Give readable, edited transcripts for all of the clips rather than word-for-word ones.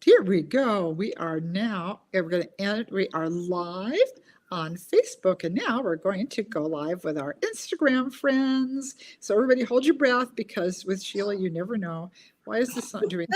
Here we go. We are now, we're going to end, we are live on Facebook, and now we're going to go live with our Instagram friends. So everybody hold your breath, because with Sheila, you never know. Why is this not doing?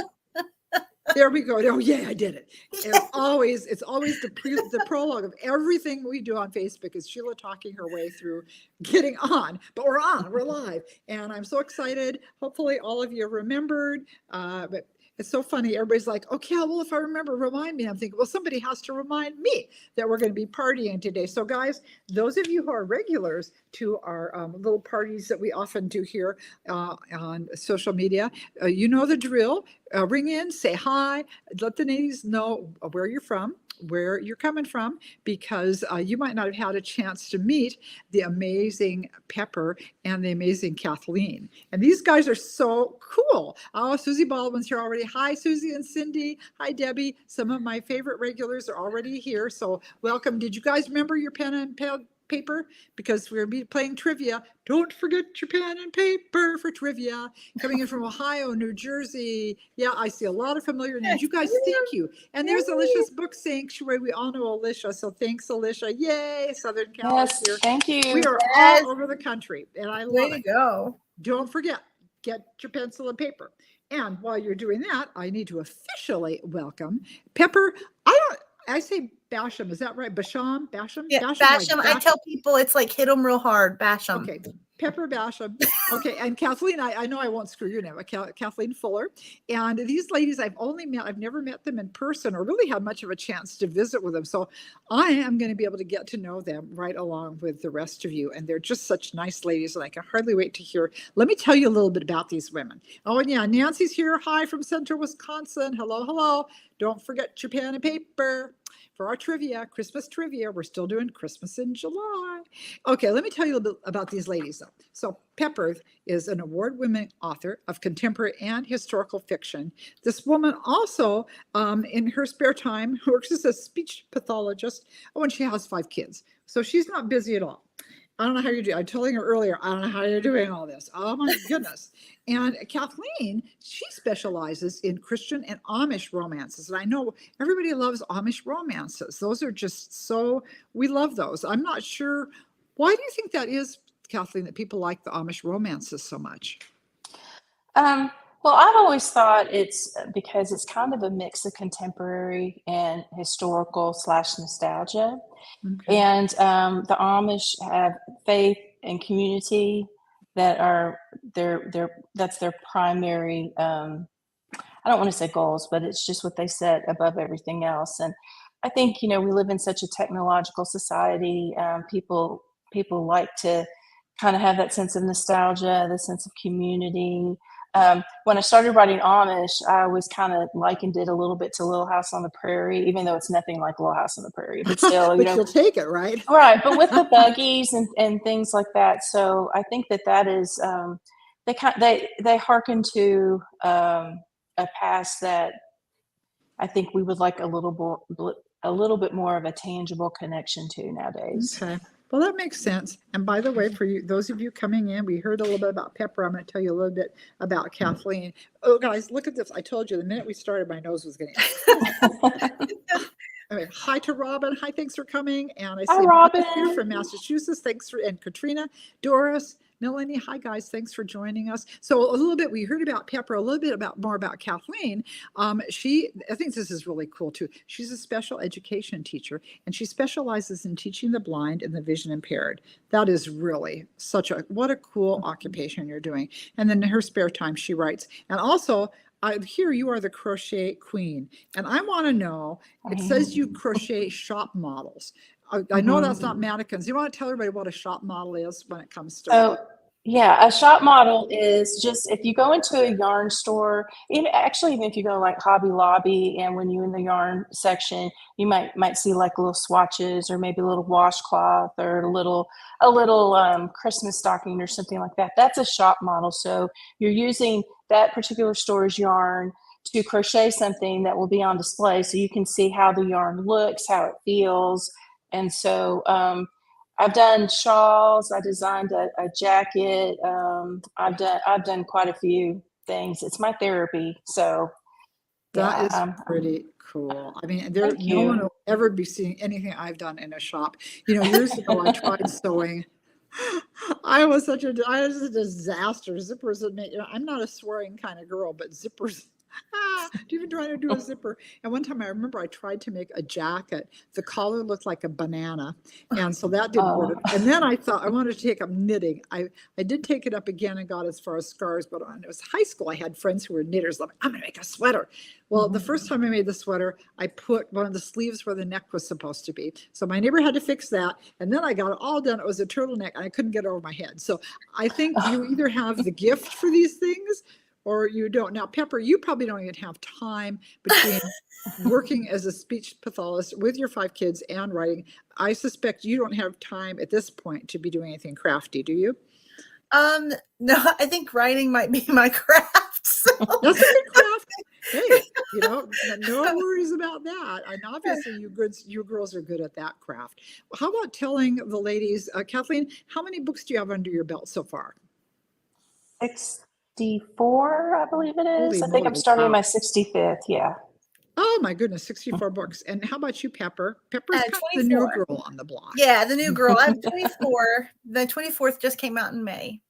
There we go. Oh yeah, I did it. It's always the prologue of everything we do on Facebook is Sheila talking her way through getting on. But we're on, we're live, and I'm so excited. Hopefully, all of you remembered. But it's so funny. Everybody's like, "Okay, well, if I remember, remind me." I'm thinking, well, somebody has to remind me that we're going to be partying today. So, guys, those of you who are regulars to our little parties that we often do here on social media, you know the drill. Ring in, say hi, let the ladies know where you're from, where you're coming from, because you might not have had a chance to meet the amazing Pepper and the amazing Kathleen. And these guys are so cool. Oh, Susie Baldwin's here already. Hi, Susie and Cindy. Hi, Debbie. Some of my favorite regulars are already here. So welcome. Did you guys remember your pen and paper? Because we're be playing trivia. Don't forget your pen and paper for trivia. Coming in from Ohio, New Jersey. Yeah, I see a lot of familiar names. You guys, thank you. And there's Alicia's Book Sanctuary. We all know Alicia, so thanks, Alicia. Yay, Southern Cal is here. Thank you. We are all over the country, and I love it. Way to go. Don't forget, get your pencil and paper. And while you're doing that, I need to officially welcome Pepper. I say Basham. Is that right? Basham? Basham? Yeah, Basham. I tell people it's like hit them real hard. Basham. Okay. Pepper Basham. Okay. And Kathleen, I know I won't screw your name. Kathleen Fuller. And these ladies I've never met them in person or really had much of a chance to visit with them. So I am going to be able to get to know them right along with the rest of you. And they're just such nice ladies. And I can hardly wait to hear. Let me tell you a little bit about these women. Oh, and yeah, Nancy's here. Hi from Central Wisconsin. Hello, hello. Don't forget your pen and paper. For our trivia, Christmas trivia, we're still doing Christmas in July. Okay, let me tell you a bit about these ladies, though. So Pepper is an award-winning author of contemporary and historical fiction. This woman also, in her spare time, works as a speech pathologist. Oh, and she has 5 kids. So she's not busy at all. I don't know how you do. I told her earlier, I don't know how you're doing all this. Oh my goodness. And Kathleen, she specializes in Christian and Amish romances. And I know everybody loves Amish romances. Those are just we love those. I'm not sure. Why do you think that is, Kathleen, that people like the Amish romances so much? Well, I've always thought it's because it's kind of a mix of contemporary and historical / nostalgia. Okay. And the Amish have faith and community that are that's their primary, I don't want to say goals, but it's just what they set above everything else. And I think, we live in such a technological society. People like to kind of have that sense of nostalgia, the sense of community. When I started writing Amish, I always kind of likened it a little bit to Little House on the Prairie, even though it's nothing like Little House on the Prairie, but still, but you'll take it, right? Right, but with the buggies and things like that. So I think that is they hearken to a past that I think we would like a little bit more of a tangible connection to nowadays. Okay. Well, that makes sense. And by the way, for you, those of you coming in, we heard a little bit about Pepper. I'm going to tell you a little bit about Kathleen. Oh, guys, look at this. I told you the minute we started, my nose was getting. Anyway, hi to Robin. Hi, thanks for coming. And I see Robin here from Massachusetts. Thanks and Katrina, Doris, Melanie. Hi, guys. Thanks for joining us. So a little bit, we heard about Pepper, a little bit more about Kathleen. I think this is really cool too. She's a special education teacher, and she specializes in teaching the blind and the vision impaired. That is really what a cool occupation you're doing. And then in her spare time, she writes. And also, here you are the crochet queen. And I want to know, it says you crochet shop models. I know that's not mannequins. You want to tell everybody what a shop model is when it comes to yeah, a shop model is just if you go into a yarn store, even if you go like Hobby Lobby, and when you're in the yarn section, you might see like little swatches or maybe a little washcloth or a little Christmas stocking or something like that. That's a shop model. So you're using that particular store's yarn to crochet something that will be on display, so you can see how the yarn looks, how it feels. And so I've done shawls. I designed a jacket. I've done quite a few things. It's my therapy. So That is Yeah. pretty cool. I mean, Thank no one you. will ever be seeing anything I've done in a shop. Years ago, I tried sewing. I was a disaster. Zippers would make, I'm not a swearing kind of girl, but zippers, even trying to do a zipper. And one time I remember I tried to make a jacket. The collar looked like a banana. And so that didn't work. And then I thought I wanted to take up knitting. I did take it up again and got as far as scarves, but when it was high school, I had friends who were knitters. Like, I'm going to make a sweater. Well, the first time I made the sweater, I put one of the sleeves where the neck was supposed to be. So my neighbor had to fix that. And then I got it all done. It was a turtleneck and I couldn't get it over my head. So I think you either have the gift for these things or you don't. Now, Pepper, you probably don't even have time between working as a speech pathologist with your 5 kids and writing. I suspect you don't have time at this point to be doing anything crafty, do you? No, I think writing might be my craft. So. That's a good craft. Hey, no worries about that. And obviously you girls are good at that craft. How about telling the ladies, Kathleen, how many books do you have under your belt so far? 64, I believe it is. Holy I think moly, I'm starting wow. my 65th. Yeah. Oh my goodness, 64 books. And how about you, Pepper? Pepper's kind of the new girl on the block. Yeah, the new girl. I'm 24. The 24th just came out in May.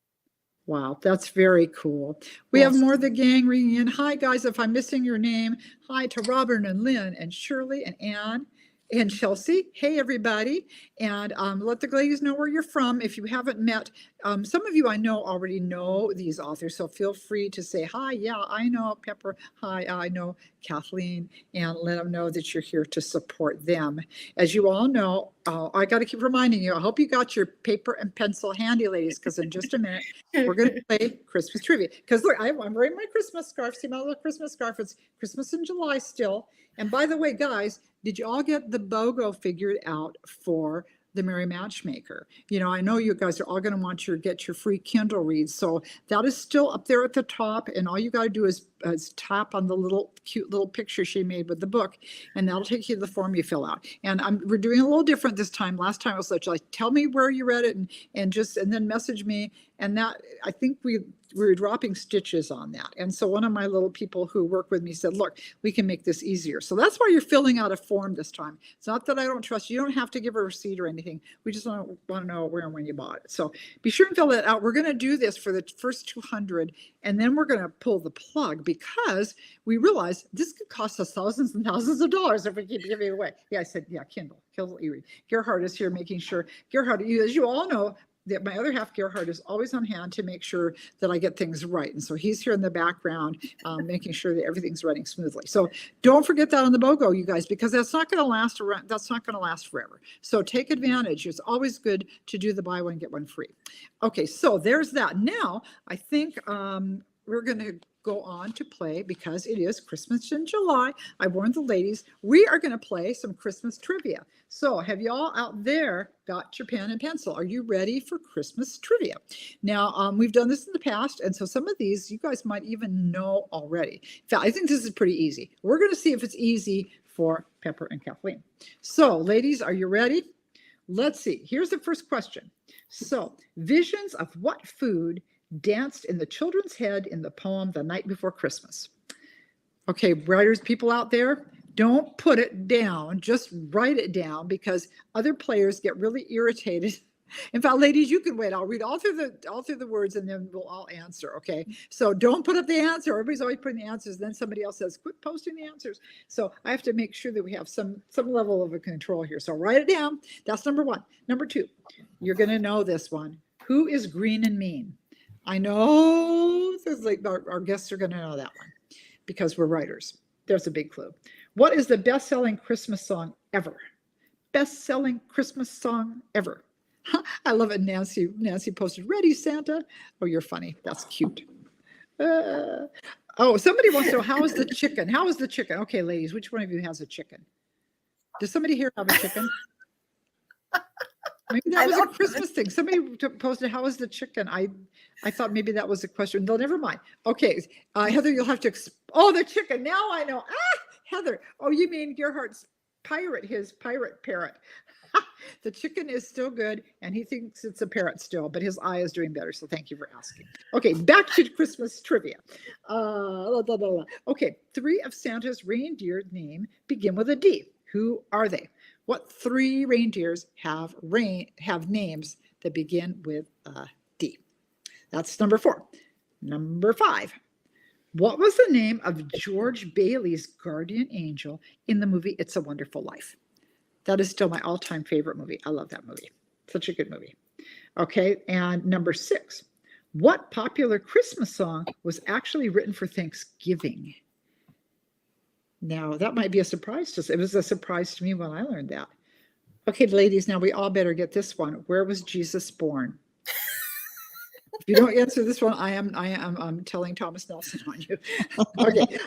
Wow, that's very cool. We have more of the gang ringing in. Hi, guys, if I'm missing your name, hi to Robert and Lynn and Shirley and Ann and Chelsea. Hey, everybody. And let the ladies know where you're from. If you haven't met, some of you I know already know these authors, so feel free to say, hi, yeah, I know Pepper. Hi, I know Kathleen, and let them know that you're here to support them. As you all know, I got to keep reminding you, I hope you got your paper and pencil handy, ladies, because in just a minute, we're going to play Christmas trivia. Because look, I'm wearing my Christmas scarf. See my little Christmas scarf? It's Christmas in July still. And by the way, guys, did you all get the BOGO figured out for the Merry Matchmaker? I know you guys are all going to want to get your free Kindle reads. So that is still up there at the top. And all you got to do is tap on the cute little picture she made with the book. And that'll take you to the form you fill out. And we're doing a little different this time. Last time I was like, tell me where you read it and then message me. And that, I think we were dropping stitches on that. And so one of my little people who work with me said, look, we can make this easier. So that's why you're filling out a form this time. It's not that I don't trust you. You don't have to give a receipt or anything. We just want to know where and when you bought it. So be sure and fill that out. We're going to do this for the first 200, and then we're going to pull the plug because we realize this could cost us thousands and thousands of dollars if we keep giving it away. Yeah, I said, yeah, Kindle e-read. Gerhard is here making sure. Gerhard, as you all know, that my other half, Gerhard, is always on hand to make sure that I get things right. And so he's here in the background, making sure that everything's running smoothly. So don't forget that on the BOGO, you guys, because that's not going to last around. That's not going to last forever. So take advantage. It's always good to do the buy one, get one free. Okay, so there's that. Now, I think we're going to go on to play because it is Christmas in July. I warned the ladies, we are going to play some Christmas trivia. So have you all out there got your pen and pencil? Are you ready for Christmas trivia? Now, we've done this in the past, and so some of these you guys might even know already. In fact, I think this is pretty easy. We're going to see if it's easy for Pepper and Kathleen. So, ladies, are you ready? Let's see. Here's the first question. So, visions of what food danced in the children's head in the poem The Night Before Christmas? Okay, writers, people out there, don't put it down, just write it down because other players get really irritated. In fact, ladies, you can wait. I'll read all through the words and then we'll all answer, okay? So don't put up the answer. Everybody's always putting the answers. Then somebody else says, quit posting the answers. So I have to make sure that we have some level of a control here. So write it down. That's number one. Number two, you're going to know this one. Who is green and mean? I know our guests are going to know that one because we're writers. There's a big clue. What is the best-selling Christmas song ever? Best-selling Christmas song ever. I love it. Nancy posted, ready, Santa. Oh, you're funny. That's cute. Somebody wants to know, how is the chicken? How is the chicken? Okay, ladies, which one of you has a chicken? Does somebody here have a chicken? Maybe that was a Christmas thing. Somebody posted, how is the chicken? I thought maybe that was a question. No, never mind. Okay, Heather, you'll have to, the chicken. Now I know. Heather. Oh, you mean Gerhard's his pirate parrot. The chicken is still good, and he thinks it's a parrot still, but his eye is doing better. So thank you for asking. Okay, back to Christmas trivia. Okay, 3 of Santa's reindeer name begin with a D. Who are they? What 3 reindeers have names that begin with a D? That's number 4. Number 5. What was the name of George Bailey's guardian angel in the movie It's a Wonderful Life? That is still my all-time favorite movie. I love that movie. Such a good movie. Okay, and number 6. What popular Christmas song was actually written for Thanksgiving? Now, that might be a surprise to us. It was a surprise to me when I learned that. Okay, ladies, now we all better get this one. Where was Jesus born? If you don't answer this one, I'm telling Thomas Nelson on you. Okay.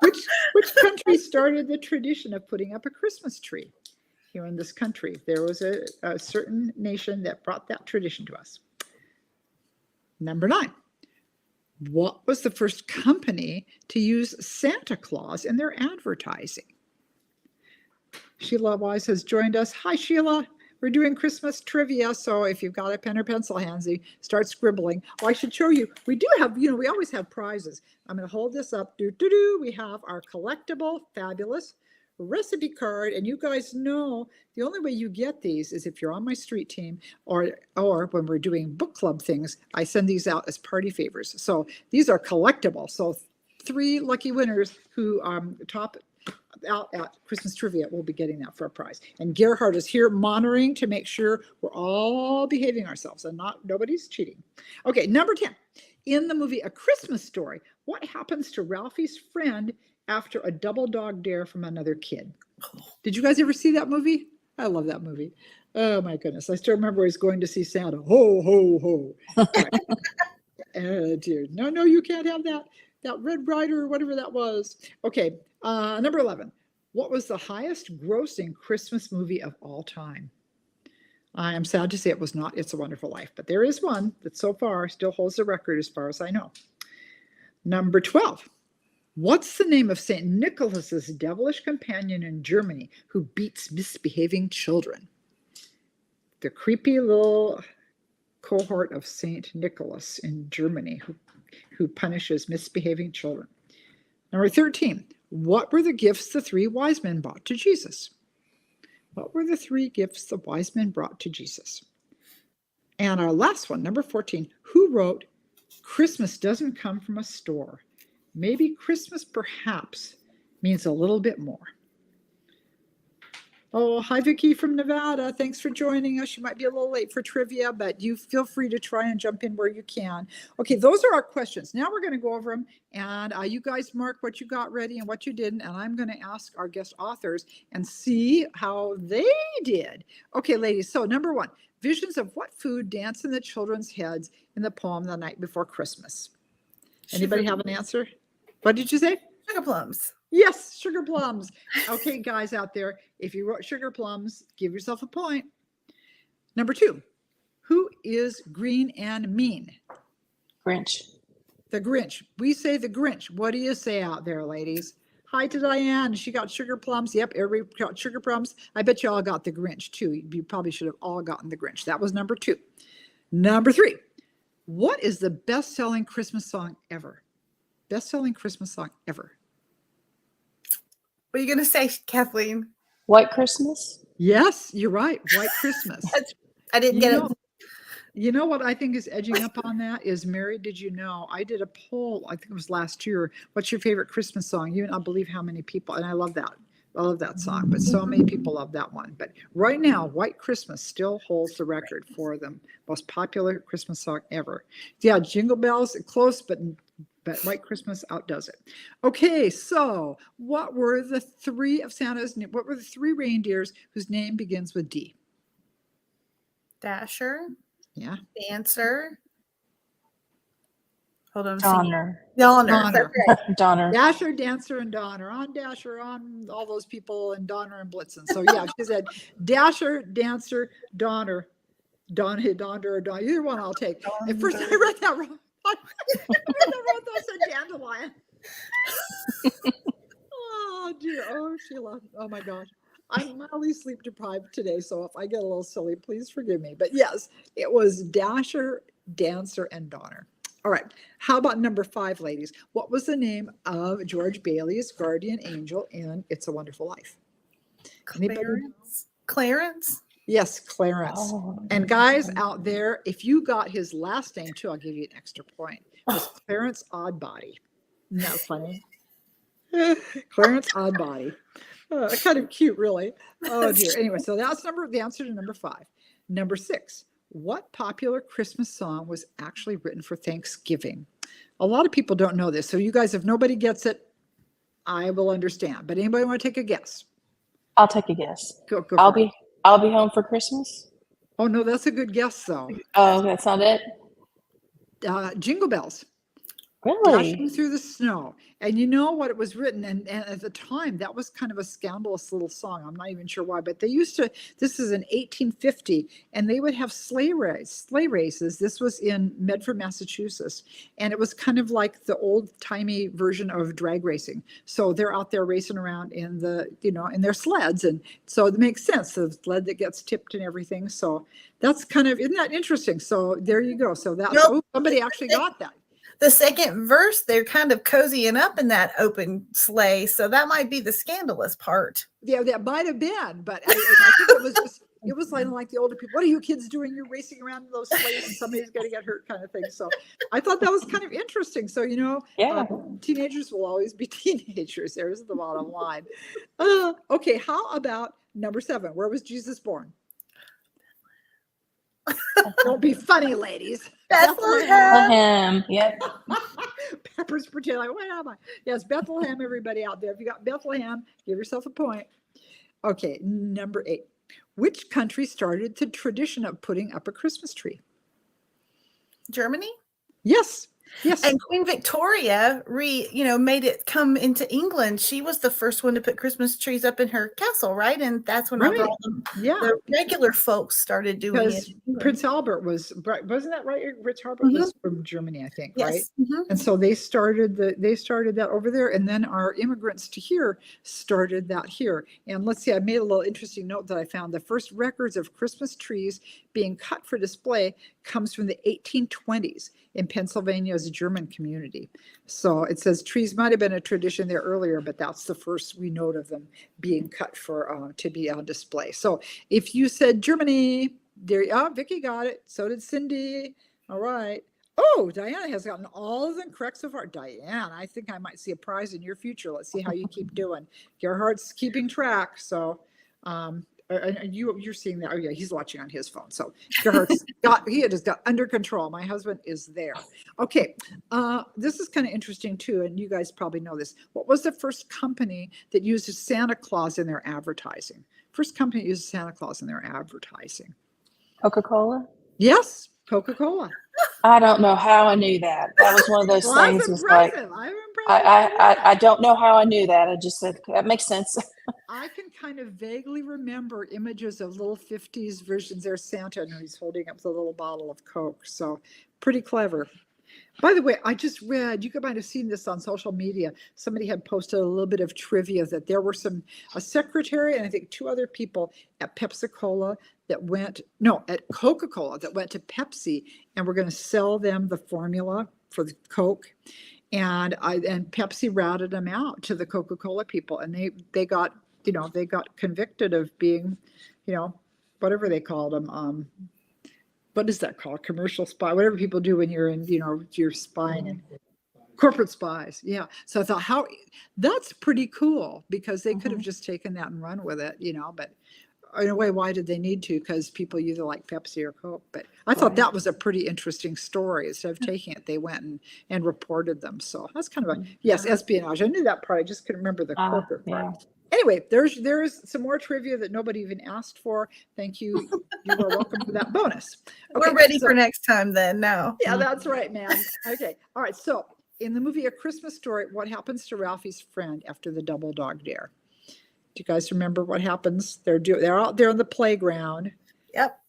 Which country started the tradition of putting up a Christmas tree? Here in this country, there was a certain nation that brought that tradition to us. Number 9. What was the first company to use Santa Claus in their advertising? Sheila Wise has joined us. Hi, Sheila. We're doing Christmas trivia, so if you've got a pen or pencil handy, start scribbling. Oh, I should show you. We do have, we always have prizes. I'm going to hold this up. We have our collectible, fabulous recipe card, and you guys know the only way you get these is if you're on my street team, or when we're doing book club things, I send these out as party favors. So these are collectible. So 3 lucky winners who top out at Christmas trivia will be getting that for a prize. And Gerhard is here monitoring to make sure we're all behaving ourselves and nobody's cheating. Okay, number 10. In the movie A Christmas Story, what happens to Ralphie's friend after a double dog dare from another kid? Did you guys ever see that movie? I love that movie. Oh my goodness. I still remember he's going to see Santa. Ho, ho, ho. Right. Oh dear. No, you can't have that. That Red Rider or whatever that was. Okay, number 11. What was the highest grossing Christmas movie of all time? I am sad to say it was not It's a Wonderful Life, but there is one that so far still holds the record as far as I know. Number 12. What's the name of St. Nicholas's devilish companion in Germany who beats misbehaving children? The creepy little cohort of St. Nicholas in Germany who punishes misbehaving children. Number 13. What were the gifts the 3 wise men brought to Jesus? What were the 3 gifts the wise men brought to Jesus? And our last one, number 14. Who wrote Christmas Doesn't Come from a Store? Maybe Christmas perhaps means a little bit more. Oh, hi, Vicki from Nevada. Thanks for joining us. You might be a little late for trivia, but you feel free to try and jump in where you can. Okay, those are our questions. Now we're going to go over them, and you guys mark what you got ready and what you didn't, and I'm going to ask our guest authors and see how they did. Okay, ladies, so number 1, visions of what food dance in the children's heads in the poem The Night Before Christmas? Anybody have an answer? What did you say? Sugar plums. Yes, sugar plums. Okay, guys out there, if you wrote sugar plums, give yourself a point. Number 2, who is green and mean? Grinch. The Grinch. We say the Grinch. What do you say out there, ladies? Hi to Diane. She got sugar plums. Yep, everybody got sugar plums. I bet you all got the Grinch too. You probably should have all gotten the Grinch. That was number 2. Number 3, what is the best-selling Christmas song ever? Best-selling Christmas song ever. What are you going to say, Kathleen? White Christmas? Yes, you're right. White Christmas. I didn't get it. You know what I think is edging up on that is Mary, did you know? I did a poll, I think it was last year. What's your favorite Christmas song? You don't believe how many people, and I love that. I love that song, but so many people love that one. But right now, White Christmas still holds the record for the most popular Christmas song ever. Yeah, Jingle Bells, close, but White Christmas outdoes it. Okay, so what were the 3 reindeers whose name begins with D? Dasher. Yeah. Dancer. Hold on. Donner. Donner. Donner. Dasher, Dancer, and Donner. On Dasher, on all those people, and Donner and Blitzen. So yeah, she said Dasher, Dancer, Donner. Donner, or Donner. Either one I'll take. At first I read that wrong. I wrote those said dandelion. Oh dear. Oh, Sheila. Oh my gosh. I'm mildly sleep deprived today, so if I get a little silly, please forgive me. But yes, it was Dasher, Dancer, and Donner. All right. How about number 5, ladies? What was the name of George Bailey's guardian angel in It's a Wonderful Life? Anybody? Clarence? Yes, Clarence. Oh. And guys out there, if you got his last name too, I'll give you an extra point. It was Clarence Oddbody. Isn't that funny? Clarence Oddbody. Kind of cute, really. Oh dear. Anyway, so that's the answer to number 5. Number 6. What popular Christmas song was actually written for Thanksgiving? A lot of people don't know this. So you guys, if nobody gets it, I will understand. But anybody want to take a guess? I'll take a guess. Go I'll for it. be home for Christmas. Oh no, that's a good guess though. Oh, that's not it. Jingle Bells. Really? Dashing through the snow. And you know what it was written, and at the time that was kind of a scandalous little song. I'm not even sure why, but they used to, this is in 1850, and they would have sleigh races. This was in Medford, Massachusetts, and it was kind of like the old-timey version of drag racing. So they're out there racing around in in their sleds, and so it makes sense, the sled that gets tipped and everything. So that's kind of, isn't that interesting? So there you go. So that's, somebody actually got that. The second verse, they're kind of cozying up in that open sleigh. So that might be the scandalous part. Yeah, that might have been, but I think it was just, it was like the older people. What are you kids doing? You're racing around in those sleighs and somebody's going to get hurt kind of thing. So I thought that was kind of interesting. So, Yeah. Teenagers will always be teenagers. There's the bottom line. Okay, how about number 7? Where was Jesus born? Don't be funny, ladies. Bethlehem. Yep. Pepper's pretend like, what am I? Yes, Bethlehem, everybody out there. If you got Bethlehem, give yourself a point. Okay, number 8. Which country started the tradition of putting up a Christmas tree? Germany? Yes. Yes. And Queen Victoria made it come into England. She was the first one to put Christmas trees up in her castle, right? And that's when all the regular folks started doing it. Prince Albert wasn't that right? Prince Albert was from Germany, I think, right? Mm-hmm. And so they started that over there, and then our immigrants to here started that here. And let's see, I made a little interesting note that I found. The first records of Christmas trees being cut for display comes from the 1820s in Pennsylvania's German community. So it says trees might have been a tradition there earlier, but that's the first we note of them being cut for to be on display. So if you said Germany, there, Vicky got it. So did Cindy. All right. Oh, Diana has gotten all of them correct so far. Diane, I think I might see a prize in your future. Let's see how you keep doing. Gerhardt's keeping track. So you're seeing that. Oh yeah, he's watching on his phone. So Gerhardt's he has got under control. My husband is there. Okay, this is kind of interesting too, and you guys probably know this. What was the first company that used Santa Claus in their advertising? First company that used Santa Claus in their advertising. Coca-Cola? Yes, Coca-Cola. I don't know how I knew that. That was one of those things. Was like, I don't know how I knew that. I just said that makes sense. I can kind of vaguely remember images of little 50s versions. There's Santa and he's holding up the little bottle of Coke. So pretty clever. By the way, I just read, you might have seen this on social media. Somebody had posted a little bit of trivia that there were a secretary and I think 2 other people at Pepsi-Cola at Coca-Cola that went to Pepsi and were going to sell them the formula for the Coke. And Pepsi routed them out to the Coca-Cola people, and they got convicted of being, whatever they called them. What is that called? Commercial spy, whatever people do when you're in, you're spying. Corporate spies. Yeah. So I thought, that's pretty cool because they could have just taken that and run with it, but in a way, why did they need to? Because people either like Pepsi or Coke. But I thought that was a pretty interesting story. Instead of taking it, they went and reported them. So that's kind of espionage. I knew that part. I just couldn't remember the corporate part. Anyway, there's some more trivia that nobody even asked for. Thank you. You are welcome for that bonus. Okay, we're ready for next time then now. Yeah, that's right, man. Okay. All right. So in the movie A Christmas Story, what happens to Ralphie's friend after the double dog dare? Do you guys remember what happens? They're out there on the playground. Yep.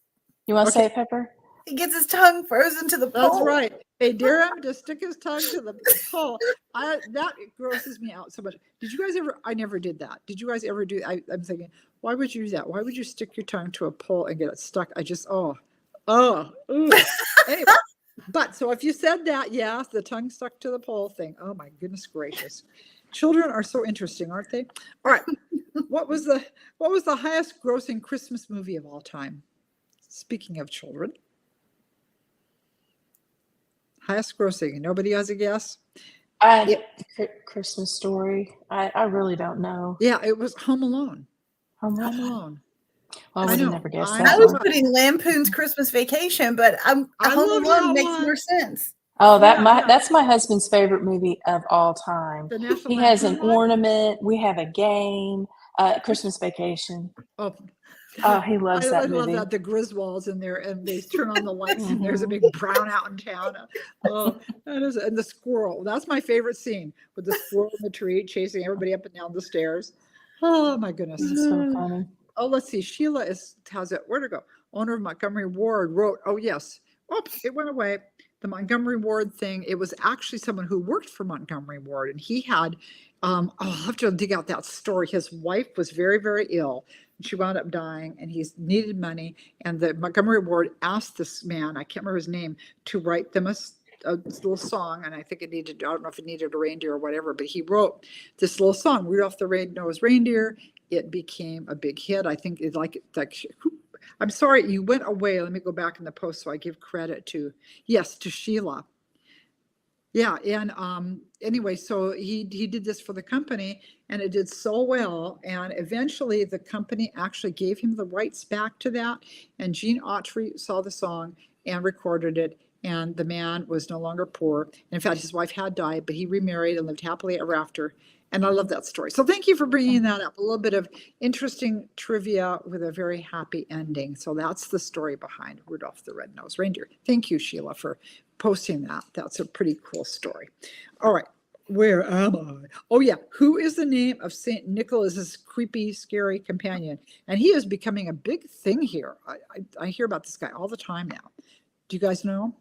You want to say it, Pepper? He gets his tongue frozen to the pole. That's right. They dare him to stick his tongue to the pole. That grosses me out so much. Did you guys ever? I never did that. Did you guys ever do? I'm thinking, why would you do that? Why would you stick your tongue to a pole and get it stuck? I just, ooh. Anyway, but so if you said that, yeah, the tongue stuck to the pole thing. Oh my goodness gracious. Children are so interesting, aren't they? All right. What was the highest grossing Christmas movie of all time? Speaking of children. Highest grossing. Nobody has a guess? Christmas Story. I really don't know. Yeah, it was Home Alone. Home Alone. Well, I would have never guessed that. I was putting Lampoon's Christmas Vacation, but Home Alone makes more sense. Oh, that's my husband's favorite movie of all time. He has an ornament. We have a game. Christmas Vacation. Oh, he loves that movie. I love that. The Griswolds in there, and they turn on the lights, and there's a big brown out in town. Oh, that is, and the squirrel. That's my favorite scene, with the squirrel in the tree chasing everybody up and down the stairs. Oh my goodness, it's so funny. Oh, let's see. Sheila has it. Where to go? Owner of Montgomery Ward wrote. Oh yes. Oops, it went away. The Montgomery Ward thing. It was actually someone who worked for Montgomery Ward, and he had. I'll have to dig out that story. His wife was very, very ill. She wound up dying, and he needed money. And the Montgomery Ward asked this man, I can't remember his name, to write them a little song. And I think I don't know if it needed a reindeer or whatever, but he wrote this little song, Rudolph the Red-Nosed Reindeer. It became a big hit. I think it's like I'm sorry, you went away. Let me go back in the post so I give credit to Sheila. Yeah, and anyway, so he did this for the company, and it did so well, and eventually the company actually gave him the rights back to that, and Gene Autry saw the song and recorded it, and the man was no longer poor. In fact, his wife had died, but he remarried and lived happily ever after. And I love that story. So thank you for bringing that up. A little bit of interesting trivia with a very happy ending. So that's the story behind Rudolph the Red-Nosed Reindeer. Thank you, Sheila, for posting that. That's a pretty cool story. All right. Where am I? Oh, yeah. Who is the name of St. Nicholas's creepy, scary companion? And he is becoming a big thing here. I hear about this guy all the time now. Do you guys know?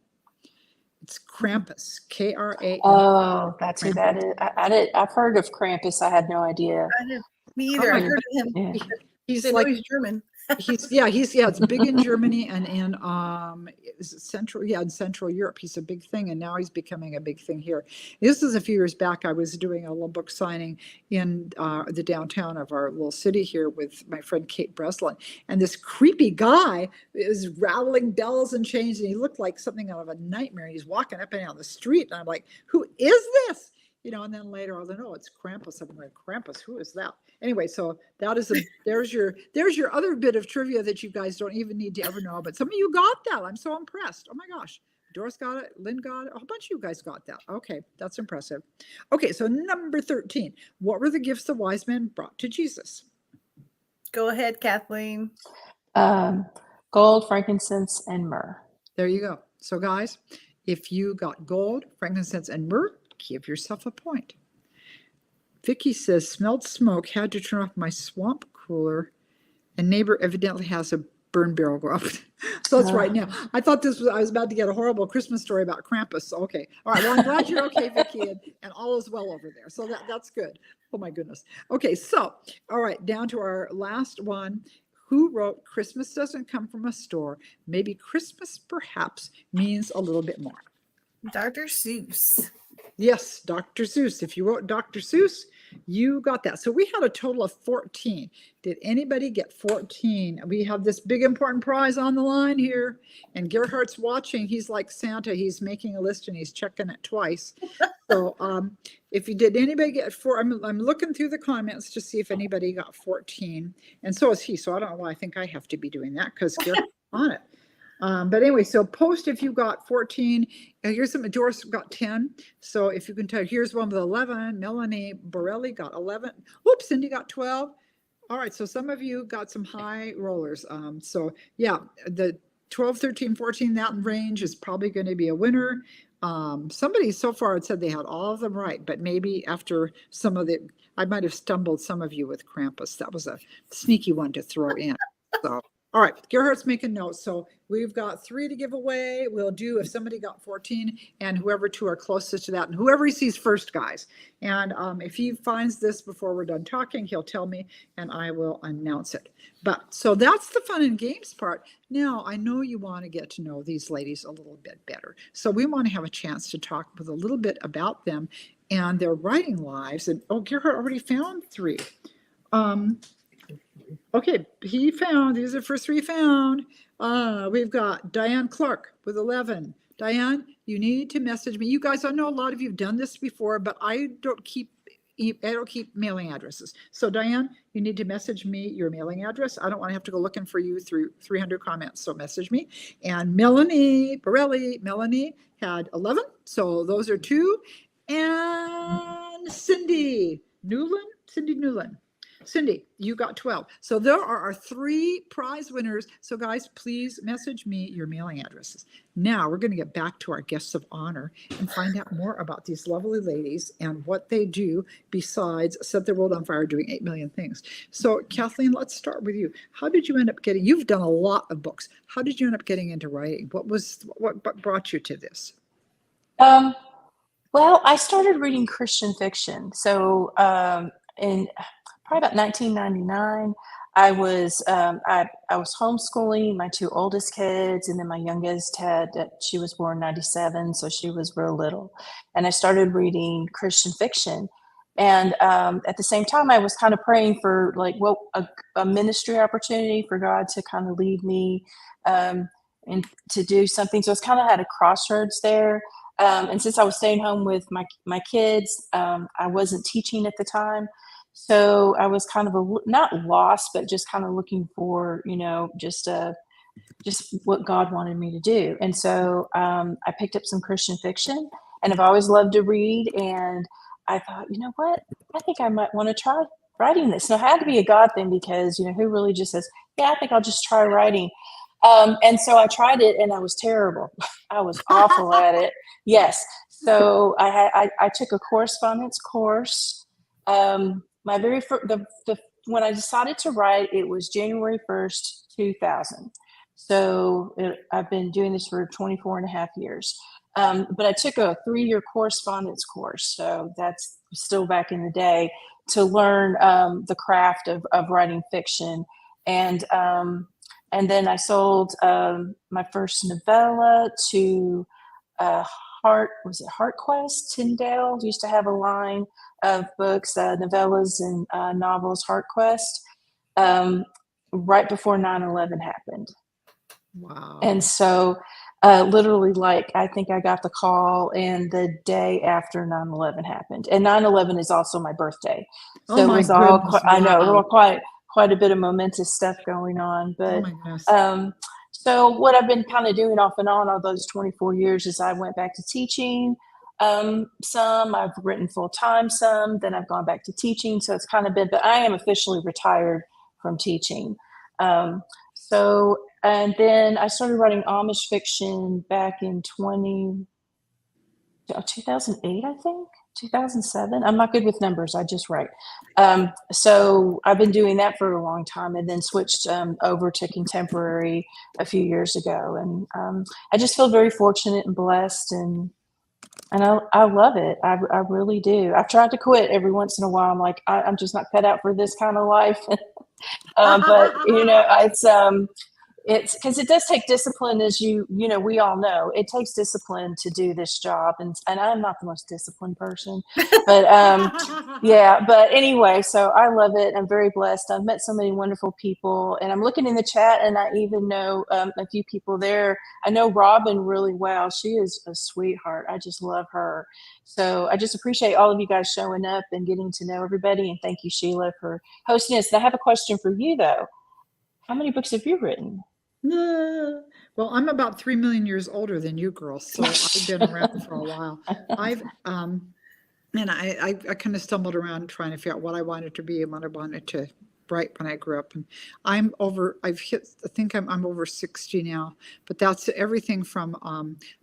It's Krampus, Krampus. Oh, that's who that is. I've heard of Krampus. I had no idea. Me either. I heard of him. Yeah. He's like he's German. It's big in Germany and in Central Europe. He's a big thing, and now he's becoming a big thing here. This is a few years back. I was doing a little book signing in the downtown of our little city here with my friend Kate Breslin, and this creepy guy is rattling bells and chains, and he looked like something out of a nightmare. He's walking up and down the street, and I'm like, "Who is this?" And then later I was like, "Oh, it's Krampus." I'm like, "Krampus, who is that?" Anyway, so that is there's your other bit of trivia that you guys don't even need to ever know, but some of you got that. I'm so impressed. Oh my gosh. Doris got it, Lynn got it, a whole bunch of you guys got that. Okay, that's impressive. Okay, so number 13. What were the gifts the wise men brought to Jesus? Go ahead, Kathleen. Gold, frankincense, and myrrh. There you go. So guys, if you got gold, frankincense, and myrrh, give yourself a point. Vicky says, smelled smoke, had to turn off my swamp cooler, and neighbor evidently has a burn barrel go up. So it's right now. I thought I was about to get a horrible Christmas story about Krampus. So, okay. All right. Well, I'm glad you're okay, Vicky, and all is well over there. So that's good. Oh my goodness. Okay. So, all right. Down to our last one. Who wrote Christmas doesn't come from a store? Maybe Christmas perhaps means a little bit more. Dr. Seuss. Yes, Dr. Seuss. If you wrote Dr. Seuss, you got that. So we had a total of 14. Did anybody get 14? We have this big important prize on the line here. And Gerhardt's watching. He's like Santa. He's making a list and he's checking it twice. So if you did anybody get 4, I'm looking through the comments to see if anybody got 14. And so is he. So I don't know why I think I have to be doing that because Gerhardt's on it. But anyway, so post if you got 14. Here's some. Doris got 10. So if you can tell, here's one with 11. Melanie Borelli got 11. Whoops, Cindy got 12. All right, so some of you got some high rollers. So yeah, the 12, 13, 14, that range is probably going to be a winner. Somebody so far had said they had all of them right, but maybe after some of I might have stumbled some of you with Krampus. That was a sneaky one to throw in. So All right, Gerhardt's making notes. So we've got 3 to give away. We'll do if somebody got 14 and whoever 2 are closest to that and whoever he sees first, guys. And if he finds this before we're done talking, he'll tell me and I will announce it. But so that's the fun and games part. Now, I know you want to get to know these ladies a little bit better. So we want to have a chance to talk with a little bit about them and their writing lives. And oh, Gerhardt already found 3. Okay, he found, these are the first 3 found. We've got Diane Clark with 11. Diane, you need to message me. You guys, I know a lot of you have done this before, but I don't keep mailing addresses. So Diane, you need to message me your mailing address. I don't want to have to go looking for you through 300 comments. So message me. And Melanie Borelli, Melanie had 11. So those are 2. And Cindy Newland. Cindy, you got 12. So there are our 3 prize winners. So guys, please message me your mailing addresses. Now we're going to get back to our guests of honor and find out more about these lovely ladies and what they do besides set the world on fire doing 8 million things. So Kathleen, let's start with you. How did you end up getting, you've done a lot of books. How did you end up getting into writing? What brought you to this? Well, I started reading Christian fiction. So in probably about 1999, I was homeschooling my 2 oldest kids, and then my youngest she was born 97, so she was real little. And I started reading Christian fiction. And at the same time, I was kind of praying for like a ministry opportunity for God to kind of lead me and to do something. So it's kind of at a crossroads there. And since I was staying home with my kids, I wasn't teaching at the time. So I was kind of not lost, but just kind of looking for, just what God wanted me to do. And so I picked up some Christian fiction, and I've always loved to read. And I thought, you know what? I think I might want to try writing this. Now, it had to be a God thing because, who really just says, yeah, I think I'll just try writing. And so I tried it, and I was terrible. I was awful at it. Yes. So I took a correspondence course. My very first, when I decided to write, it was January 1st, 2000. So I've been doing this for 24 and a half years. But I took a 3-year correspondence course. So that's still back in the day to learn the craft of writing fiction. And then I sold my first novella to HeartQuest? Tyndale used to have a line of books, novellas and novels, HeartQuest, right before 9/11 happened. Wow. And so literally, I think I got the call and the day after 9/11 happened. And 9/11 is also my birthday. So it was all, I know, quite a bit of momentous stuff going on. But so what I've been kind of doing off and on all those 24 years is I went back to teaching some, I've written full-time some, then I've gone back to teaching. So it's kind of been, but I am officially retired from teaching. And then I started writing Amish fiction back in 2008, I think. 2007. I'm not good with numbers. I just write. So I've been doing that for a long time, and then switched over to contemporary a few years ago. And I just feel very fortunate and blessed, and I love it. I really do. I've tried to quit every once in a while. I'm like, I'm just not cut out for this kind of life. But it's because it does take discipline, as we all know. It takes discipline to do this job, and I'm not the most disciplined person, but yeah. But anyway, so I love it. I'm very blessed. I've met so many wonderful people, and I'm looking in the chat, and I even know a few people there. I know Robin really well. She is a sweetheart. I just love her. So I just appreciate all of you guys showing up and getting to know everybody, and thank you, Sheila, for hosting us. And I have a question for you, though. How many books have you written? Well, I'm about 3 million years older than you girls, so I've been around for a while. I kind of stumbled around trying to figure out what I wanted to be and what I wanted to write when I grew up. And I think I'm over 60 now, but that's everything from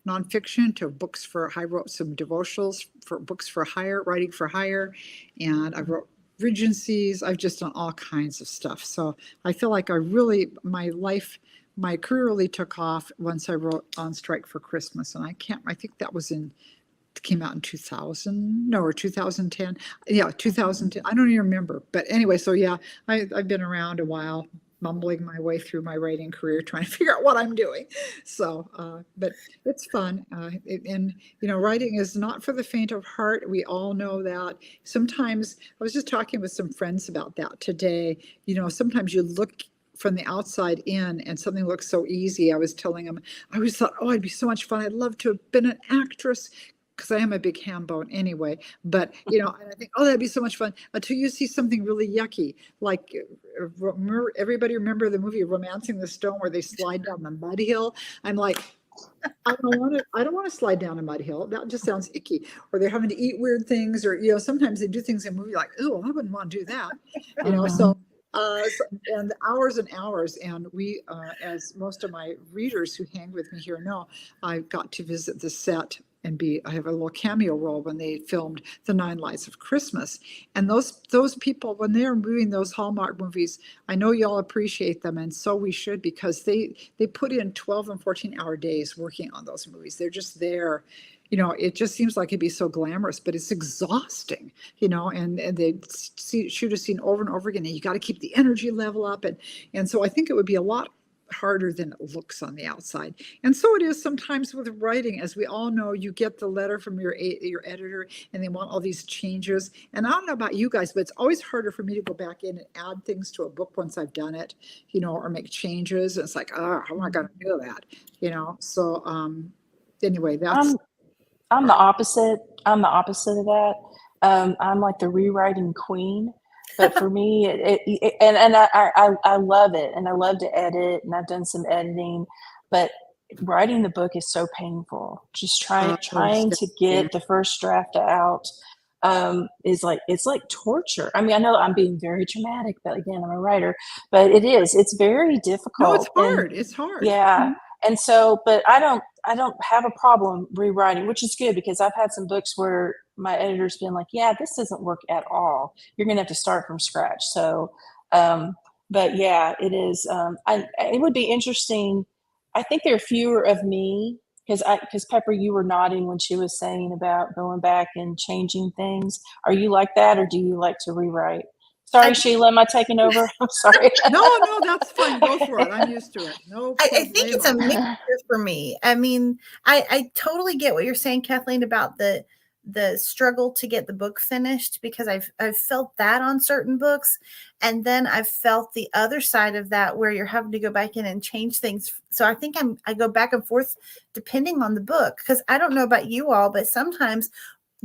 nonfiction to books I wrote some devotionals for books for hire, writing for hire, and I wrote Regencies. I've just done all kinds of stuff. So I feel like my career really took off once I wrote On Strike for Christmas. And I think that came out in 2000, no, or 2010. Yeah, 2010. I don't even remember. But anyway, so yeah, I've been around a while, mumbling my way through my writing career, trying to figure out what I'm doing. So, but it's fun. And, writing is not for the faint of heart. We all know that. Sometimes, I was just talking with some friends about that today. Sometimes you look from the outside in and something looks so easy. I was telling them, I always thought, oh, it'd be so much fun. I'd love to have been an actress, because I am a big ham bone anyway. But, and I think, oh, that'd be so much fun until you see something really yucky. Like, everybody remember the movie Romancing the Stone where they slide down the mud hill? I'm like, I don't want to slide down a mud hill. That just sounds icky. Or they're having to eat weird things, or, sometimes they do things in a movie like, oh, I wouldn't want to do that. And hours and hours. And we, as most of my readers who hang with me here know, I got to visit the set and I have a little cameo role when they filmed The Nine Lives of Christmas. And those people, when they're moving those Hallmark movies, I know y'all appreciate them, and so we should, because they put in 12 and 14-hour days working on those movies. They're just there. It just seems like it'd be so glamorous, but it's exhausting, and they shoot a scene over and over again, and you got to keep the energy level up. And so I think it would be a lot harder than it looks on the outside. And so it is sometimes with writing. As we all know, you get the letter from your editor and they want all these changes. And I don't know about you guys, but it's always harder for me to go back in and add things to a book once I've done it, or make changes. And it's like, oh, how am I going to do that? So anyway, that's... I'm the opposite. I'm the opposite of that. I'm like the rewriting queen. But for me, I love it, and I love to edit, and I've done some editing, but writing the book is so painful. Just trying to get the first draft out is like, it's like torture. I mean, I know I'm being very dramatic, but again, I'm a writer, but it's very difficult. No, it's hard. It's hard. Yeah. Mm-hmm. And so, but I don't have a problem rewriting, which is good, because I've had some books where my editor's been like, yeah, this doesn't work at all. You're going to have to start from scratch. So, but yeah, it is. It would be interesting. I think there are fewer of me, because Pepper, you were nodding when she was saying about going back and changing things. Are you like that, or do you like to rewrite? Sorry, Sheila, am I taking over? I'm sorry. No, that's fine. Go for it. I'm used to it. No, I think it's a mixture for me. I mean, I totally get what you're saying, Kathleen, about the struggle to get the book finished, because I've felt that on certain books, and then I've felt the other side of that where you're having to go back in and change things. So I think I go back and forth depending on the book, because I don't know about you all, but sometimes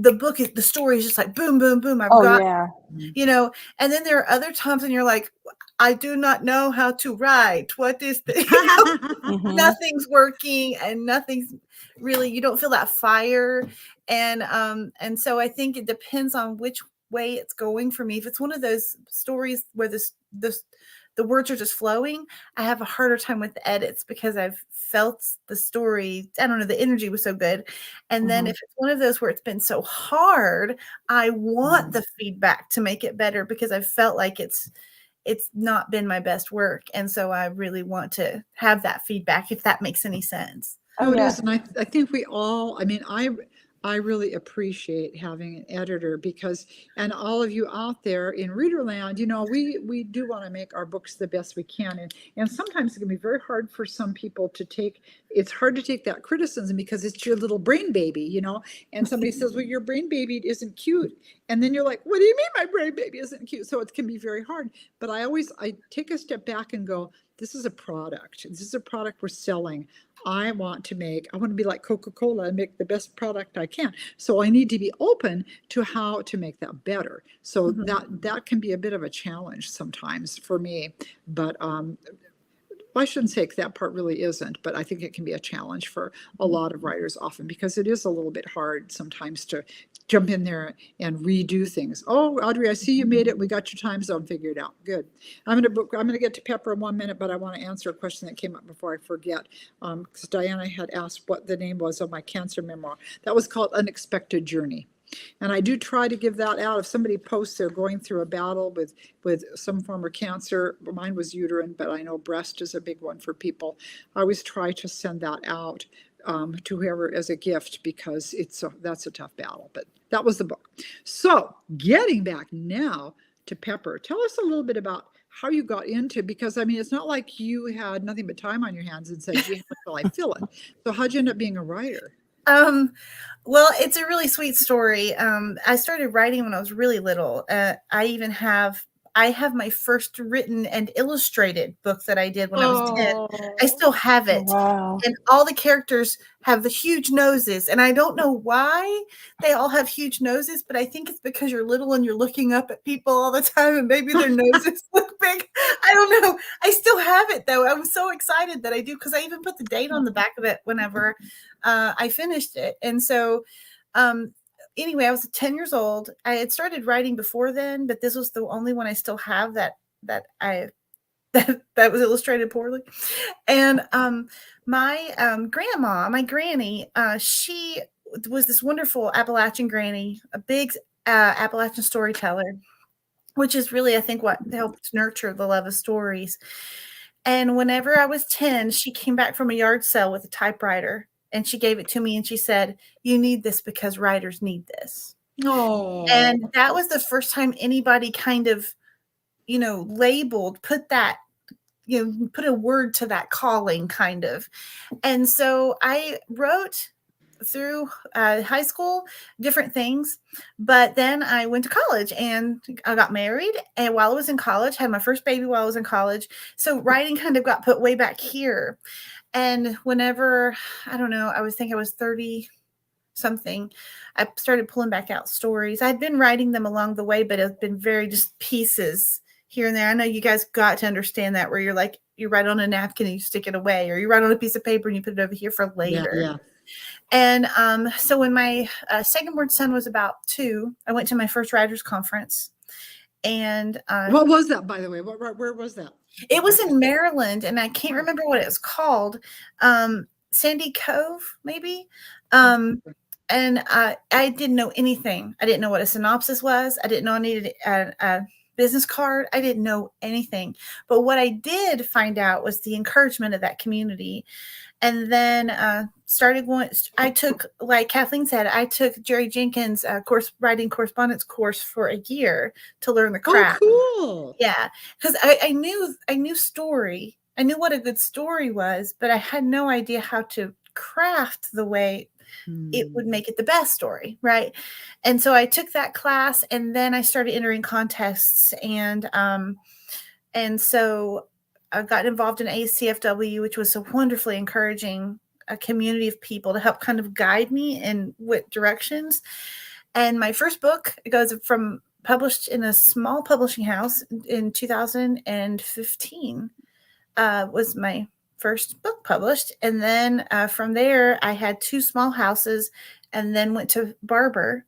the story is just like boom, boom, boom. And then there are other times when you're like, I do not know how to write. What is this? Mm-hmm. Nothing's working, and nothing's really, you don't feel that fire. And so I think it depends on which way it's going for me. If it's one of those stories where the words are just flowing, I have a harder time with the edits, because I've felt the story. I don't know, the energy was so good. And then if it's one of those where it's been so hard, I want the feedback to make it better, because I've felt like it's not been my best work. And so I really want to have that feedback, if that makes any sense. No, it is. And I think we all, I mean, I really appreciate having an editor, and all of you out there in Readerland, we do want to make our books the best we can. And sometimes it can be very hard for some people it's hard to take that criticism, because it's your little brain baby, and somebody says, well, your brain baby isn't cute. And then you're like, what do you mean my brain baby isn't cute? So it can be very hard. But I take a step back and go, this is a product. This is a product we're selling. I want to be like Coca-Cola and make the best product I can. So I need to be open to how to make that better. So that can be a bit of a challenge sometimes for me. But I shouldn't say that part really isn't, but I think it can be a challenge for a lot of writers often, because it is a little bit hard sometimes to jump in there and redo things. Oh, Audrey, I see you made it. We got your time zone figured out. Good. I'm going to get to Pepper in 1 minute, but I want to answer a question that came up before I forget. Because Diana had asked what the name was of my cancer memoir. That was called Unexpected Journey. And I do try to give that out. If somebody posts they're going through a battle with some form of cancer, mine was uterine, but I know breast is a big one for people. I always try to send that out to whoever as a gift, because that's a tough battle. But that was the book. So getting back now to Pepper, tell us a little bit about how you got into, because I mean, it's not like you had nothing but time on your hands and said, gee, how much will I fill it? So how'd you end up being a writer? Well, it's a really sweet story. I started writing when I was really little. I have my first written and illustrated book that I did when I was 10. I still have it. Wow. And all the characters have the huge noses. And I don't know why they all have huge noses, but I think it's because you're little and you're looking up at people all the time and maybe their noses look big. I don't know. I still have it though. I'm so excited that I do, because I even put the date on the back of it whenever I finished it. And so anyway, I was 10 years old. I had started writing before then, but this was the only one I still have that was illustrated poorly. And my grandma, my granny, she was this wonderful Appalachian granny, a big Appalachian storyteller, which is really, I think, what helped nurture the love of stories. And whenever I was 10, she came back from a yard sale with a typewriter. And she gave it to me and she said, "You need this because writers need this." Oh. And that was the first time anybody kind of, labeled, put a word to that calling kind of. And so I wrote through high school, different things. But then I went to college and I got married. And while I was in college, had my first baby while I was in college. So writing kind of got put way back here. And whenever, I don't know, I was 30 something, I started pulling back out stories. I'd been writing them along the way, but it's been very just pieces here and there. I know you guys got to understand that, where you're like, you write on a napkin and you stick it away, or you write on a piece of paper and you put it over here for later. Yeah. And so when my second born son was about 2, I went to my first writers conference. And what was that, by the way? Where was that? It was in Maryland, and I can't remember what it was called. Sandy Cove, maybe. And I didn't know anything. I didn't know what a synopsis was. I didn't know I needed a business card. I didn't know anything. But what I did find out was the encouragement of that community. And then started going. I took, like Kathleen said, I took Jerry Jenkins' writing correspondence course for a year to learn the craft. Oh, cool. Yeah, because I knew story. I knew what a good story was, but I had no idea how to craft the way it would make it the best story, right? And so I took that class, and then I started entering contests, and so I got involved in ACFW, which was a wonderfully encouraging community of people to help kind of guide me in what directions. And my first book goes from published in a small publishing house in 2015 was my first book published. And then from there, I had 2 small houses, and then went to Barber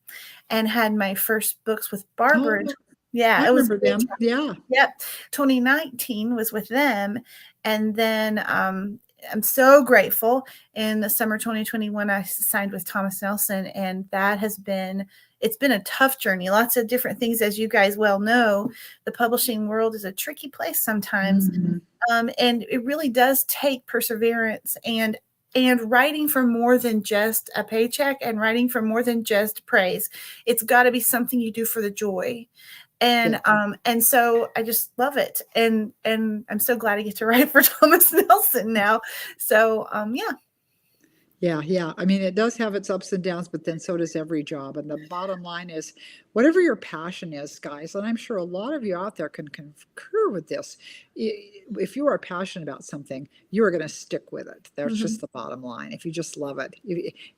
and had my first books with Barber. Oh. Yeah, I it was remember them. Yeah. Yep. 2019 was with them. And then I'm so grateful. In the summer 2021, I signed with Thomas Nelson, and it's been a tough journey. Lots of different things, as you guys well know. The publishing world is a tricky place sometimes. And it really does take perseverance and writing for more than just a paycheck, and writing for more than just praise. It's got to be something you do for the joy. And so I just love it. And I'm so glad I get to write for Thomas Nelson now. So yeah. Yeah. I mean, it does have its ups and downs, but then so does every job. And the bottom line is, whatever your passion is, guys, and I'm sure a lot of you out there can concur with this. If you are passionate about something, you are going to stick with it. That's just the bottom line. If you just love it,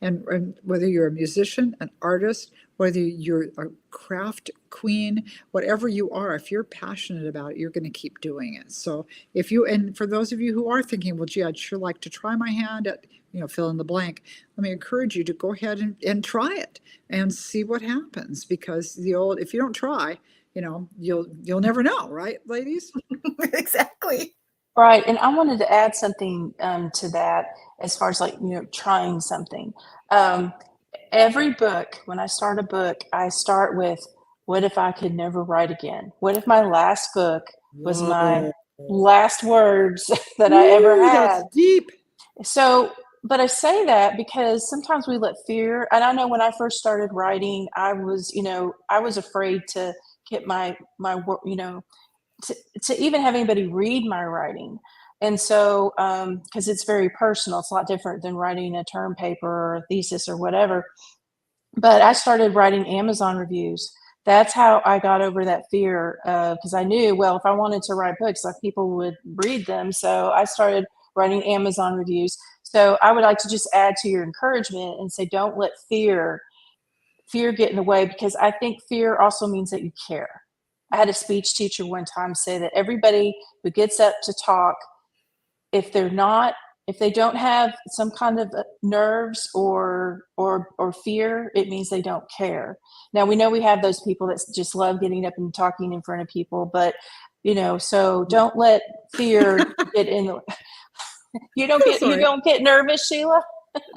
and whether you're a musician, an artist, whether you're a craft queen, whatever you are, if you're passionate about it, you're going to keep doing it. So and for those of you who are thinking, well, gee, I'd sure like to try my hand at, fill in the blank, let me encourage you to go ahead and try it and see what happens, because if you don't try, you'll never know, right, ladies? Exactly. Right. And I wanted to add something to that, as far as trying something. every book, when I start a book, I start with, what if I could never write again? What if my last book was my Whoa. last words that I ever Ooh, had? that's deep. So, but I say that because sometimes we let fear, and I know when I first started writing, I was, I was afraid to get my work, to even have anybody read my writing. And so, because it's very personal, it's a lot different than writing a term paper or a thesis or whatever. But I started writing Amazon reviews. That's how I got over that fear, because I knew, well, if I wanted to write books, like, people would read them. So I started writing Amazon reviews. So I would like to just add to your encouragement and say, don't let fear get in the way, because I think fear also means that you care. I had a speech teacher one time say that everybody who gets up to talk, if they don't have some kind of nerves or fear, it means they don't care. Now, we know we have those people that just love getting up and talking in front of people, but so don't let fear get in the you don't get nervous, Sheila?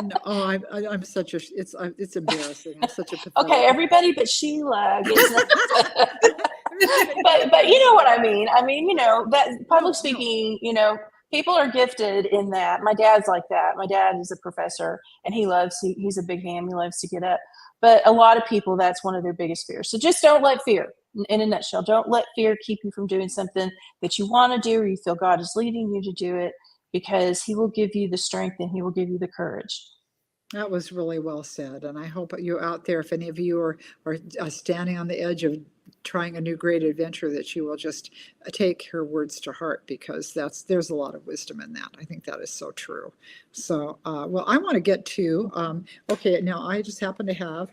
No, I'm such a, it's embarrassing. I'm such a pathetic. Okay, everybody but Sheila gets but you know what I mean. I mean, that public speaking, people are gifted in that. My dad's like that. My dad is a professor, and he's a big ham. He loves to get up. But a lot of people, that's one of their biggest fears. So just don't let fear, in a nutshell, don't let fear keep you from doing something that you want to do, or you feel God is leading you to do it, because he will give you the strength and he will give you the courage. That was really well said. And I hope you out there, if any of you are standing on the edge of trying a new great adventure, that you will just take her words to heart, because there's a lot of wisdom in that. I think that is so true. So, well, I want to get to, okay, now I just happen to have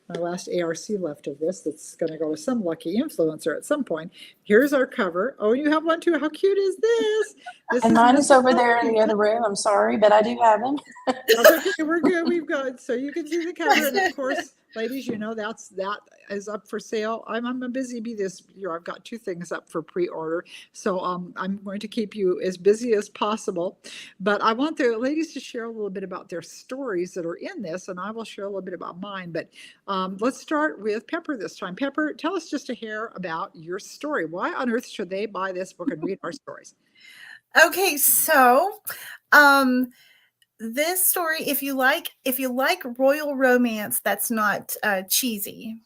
my last ARC left of this that's going to go to some lucky influencer at some point. Here's our cover. Oh, you have one too. How cute is this? And mine is over there in the other room. I'm sorry, but I do have them. That's okay. We're good. We've got, so you can see the cover, and of course, ladies, that is up for sale. I'm a busy bee this year. I've got 2 things up for pre-order, so I'm going to keep you as busy as possible. But I want the ladies to share a little bit about their stories that are in this, and I will share a little bit about mine. But let's start with Pepper this time. Pepper, tell us just a hair about your story. Why on earth should they buy this book and read our stories? Okay, so this story, if you like royal romance that's not cheesy,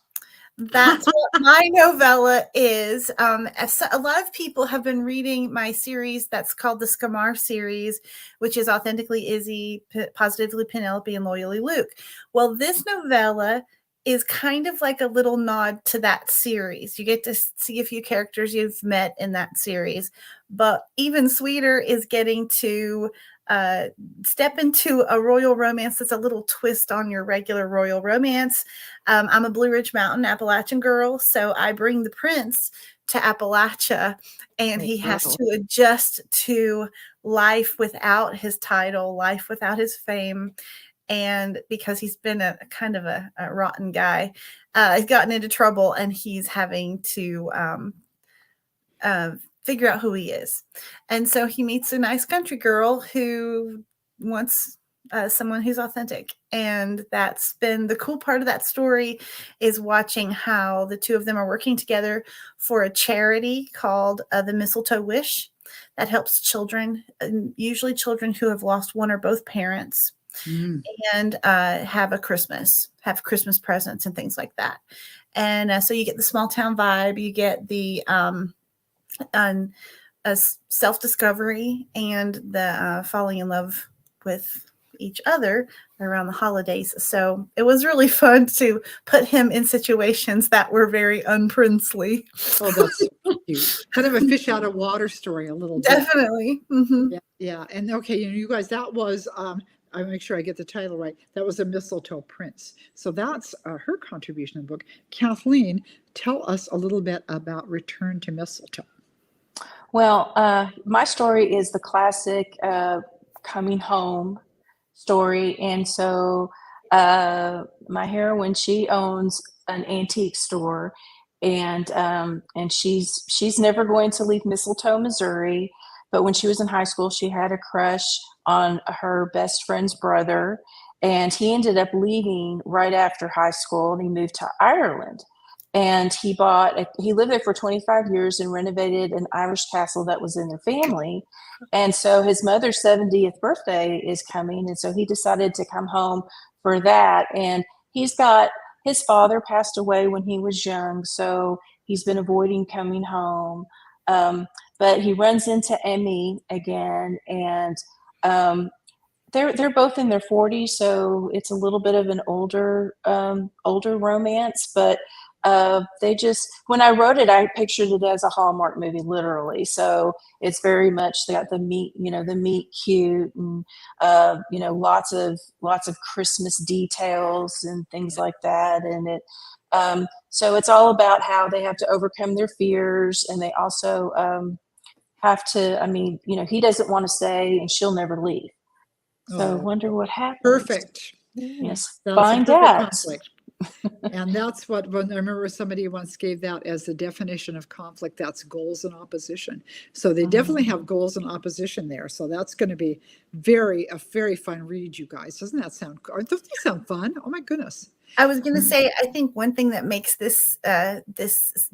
that's what my novella is. A lot of people have been reading my series that's called the Scamar series, which is Authentically Izzy, Positively Penelope, and Loyally Luke. Well, this novella is kind of like a little nod to that series. You get to see a few characters you've met in that series, but even sweeter is getting to step into a royal romance that's a little twist on your regular royal romance. I'm a Blue Ridge Mountain Appalachian girl, so I bring the prince to Appalachia, and he has to adjust to life without his title, life without his fame. And because he's been a kind of a rotten guy, he's gotten into trouble, and he's having to figure out who he is. And so he meets a nice country girl who wants someone who's authentic. And that's been the cool part of that story, is watching how the 2 of them are working together for a charity called the Mistletoe Wish that helps children, usually children who have lost one or both parents, and have Christmas presents and things like that. And so you get the small town vibe, you get the self-discovery, and the falling in love with each other around the holidays. So it was really fun to put him in situations that were very unprincely. Oh, that's so cute. Kind of a fish out of water story, a little bit. Definitely. Mm-hmm. Yeah. And okay, you guys, that was, I make sure I get the title right. That was a Mistletoe Prince. So that's her contribution in the book. Kathleen, tell us a little bit about Return to Mistletoe. Well, my story is the classic coming home story. And so my heroine, she owns an antique store, and she's never going to leave Mistletoe, Missouri. But when she was in high school, she had a crush on her best friend's brother, And he ended up leaving right after high school, and he moved to Ireland. And he lived there for 25 years and renovated an Irish castle that was in their family. And so his mother's 70th birthday is coming. And so he decided to come home for that. And his father passed away when he was young. So he's been avoiding coming home. But he runs into Emmy again, and they're both in their 40s, so it's a little bit of an older romance. But when I wrote it, I pictured it as a Hallmark movie, literally. So it's very much, they got the meet cute, and lots of Christmas details and things like that. And so it's all about how they have to overcome their fears, and they also have to. He doesn't want to stay, and she'll never leave. So I wonder what happens. Perfect. Yes, That's find a perfect out. conflict. And that's what, when I remember somebody once gave that as the definition of conflict, that's goals in opposition. So they definitely have goals in opposition there. So that's going to be a very fun read, you guys. Doesn't that sound fun? Oh my goodness. I was going to say, I think one thing that makes this